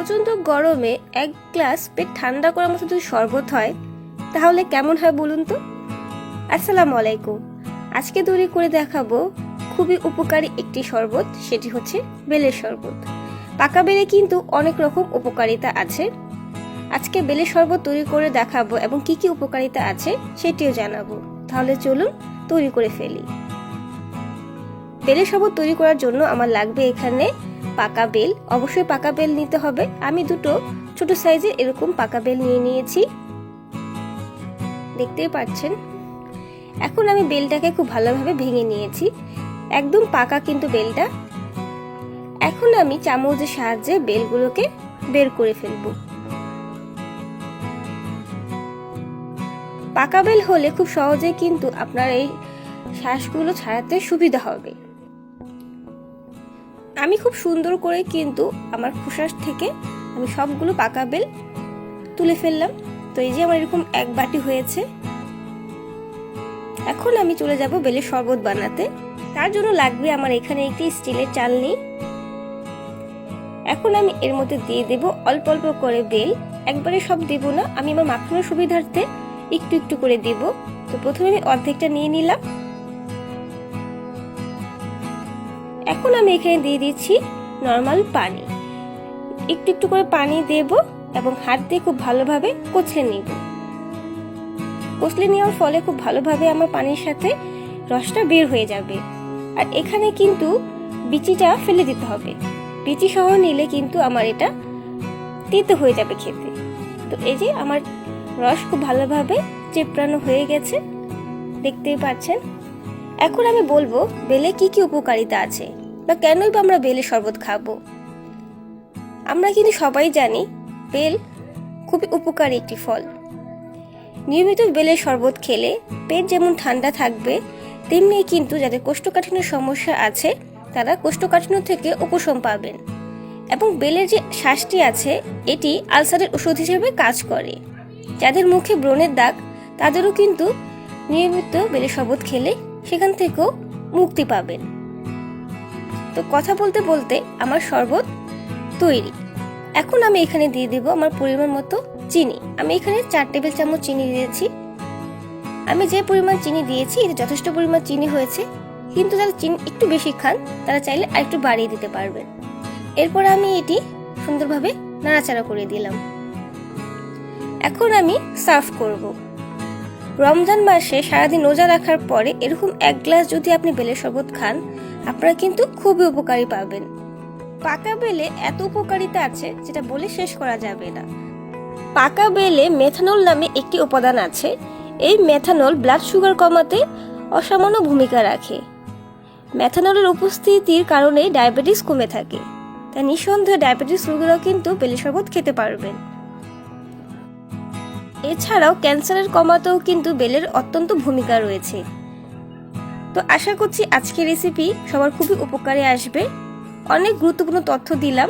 প্রচণ্ড গরমে এক গ্লাস পেট ঠান্ডা করার মতো যদি শরবত হয় তাহলে কেমন হয় বলুন তো। আসসালামু আলাইকুম। আজকে তৈরি করে দেখাবো খুবই উপকারী একটি শরবত, সেটি হচ্ছে বেলের শরবত। পাকা বেলে কিন্তু অনেক রকম উপকারিতা আছে। আজকে বেলের শরবত তৈরি করে দেখাবো এবং কি কি উপকারিতা আছে সেটিও জানাবো। তাহলে চলুন তৈরি করে ফেলি। বেলের শরবত তৈরি করার জন্য আমার লাগবে এখানে পাকা বেল। অবশ্যই পাকা বেল নিতে হবে। আমি দুটো ছোট সাইজের এরকম পাকা বেল নিয়ে নিয়েছি, দেখতেই পাচ্ছেন। এখন আমি বেলটাকে খুব ভালোভাবে ভেঙে নিয়েছি, একদম পাকা কিন্তু বেলটা। এখন আমি চামচের সাহায্যে বেলগুলোকে বের করে ফেলবো। পাকা বেল হলে খুব সহজে কিন্তু আপনার এই শ্বাসগুলো ছাড়াতে সুবিধা হবে। আমি খুব সুন্দর করে কিন্তু আমার খোসা থেকে আমি সবগুলো পাকা বেল তুলে ফেললাম। তো এই যে আমার এরকম এক বাটি হয়েছে। এখন আমি চলে যাব বেলের শরবত বানাতে। তার জন্য লাগবে আমার এখানে একটি স্টিলের চালনি। এখন আমি এর মধ্যে দিয়ে দেব অল্প অল্প করে বেল, একবারে সব দেব না, আমি আমার মাখানোর সুবিধার্থে একটু একটু করে দেব। তো প্রথমে আমি অর্ধেকটা নিয়ে নিলাম। এখন আমি এখানে দিয়ে দিচ্ছি নরমাল পানি, একটু একটু করে পানি দেব এবং হাত দিয়ে খুব ভালোভাবে কচলে নিব। কচলে নেওয়ার ফলে খুব ভালোভাবে আমার পানির সাথে রসটা বের হয়ে যাবে। আর এখানে কিন্তু বিচিটা ফেলে দিতে হবে, বিচি সহ নিলে কিন্তু আমার এটা তেতো হয়ে যাবে খেতে। তো এই যে আমার রস খুব ভালোভাবে চেপড়ানো হয়ে গেছে, দেখতেই পাচ্ছেন। এখন আমি বলবো বেলে কি কি উপকারিতা আছে বা কেনই বা আমরা বেলের শরবত খাবো। আমরা কিন্তু সবাই জানি বেল খুবই উপকারী একটি ফল। নিয়মিত বেলের শরবত খেলে পেট যেমন ঠান্ডা থাকবে, তেমনি কিন্তু যাদের কোষ্ঠকাঠিন্যের সমস্যা আছে তারা কোষ্ঠকাঠিন্য থেকে উপশম পাবেন। এবং বেলের যে শ্বাসটি আছে এটি আলসারের ওষুধ হিসেবে কাজ করে। যাদের মুখে ব্রণের দাগ তাদেরও কিন্তু নিয়মিত বেলের শরবত খেলে সেখান থেকেও মুক্তি পাবেন। তো কথা বলতে বলতে আমার শরবত তৈরি। এখন আমি এখানে দিয়ে দেব আমার পরিমাণ মতো চিনি। আমি এখানে 4 টেবিল চামচ চিনি দিয়েছি। আমি যে পরিমাণ চিনি দিয়েছি এটা যথেষ্ট পরিমাণ চিনি হয়েছে, কিন্তু যারা চিনি একটু বেশি খান তারা চাইলে আরেকটু বাড়িয়ে দিতে পারবেন। এরপর আমি এটি সুন্দরভাবে নাড়াচাড়া করে দিলাম। এখন আমি সার্ভ করব। রমজান মাসে সারাদিন রোজা রাখার পরে এরকম এক গ্লাস যদি আপনি বেলের শরবত খান, আপনারা কিন্তু খুবই উপকারী পাবেন। পাকা বেলে এত উপকারিতা আছে যেটা বলে শেষ করা যাবে না। পাকা বেলে মেথানল নামে একটি উপাদান আছে। এই মেথানল ব্লাড সুগার কমাতে অসামান্য ভূমিকা রাখে। মেথানলের উপস্থিতির কারণে ডায়াবেটিস কমে থাকে। তাই নিঃসন্দেহে ডায়াবেটিস রোগীরাও কিন্তু বেলের শরবত খেতে পারবেন। এছাড়াও ক্যান্সারের কমাতেও কিন্তু বেলের অত্যন্ত ভূমিকা রয়েছে। তো আশা করছি আজকের রেসিপি সবার খুবই উপকারে আসবে। অনেক গুরুত্বপূর্ণ তথ্য দিলাম।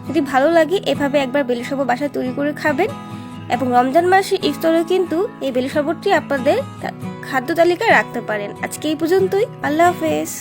যদি ভালো লাগে এভাবে একবার বেলের শরবত বাসায় তৈরি করে খাবেন এবং রমজান মাসে ইফতারেও কিন্তু এই বেলের শরবতটি আপনাদের খাদ্য তালিকায় রাখতে পারেন। আজকে এই পর্যন্তই। আল্লাহ হাফেজ।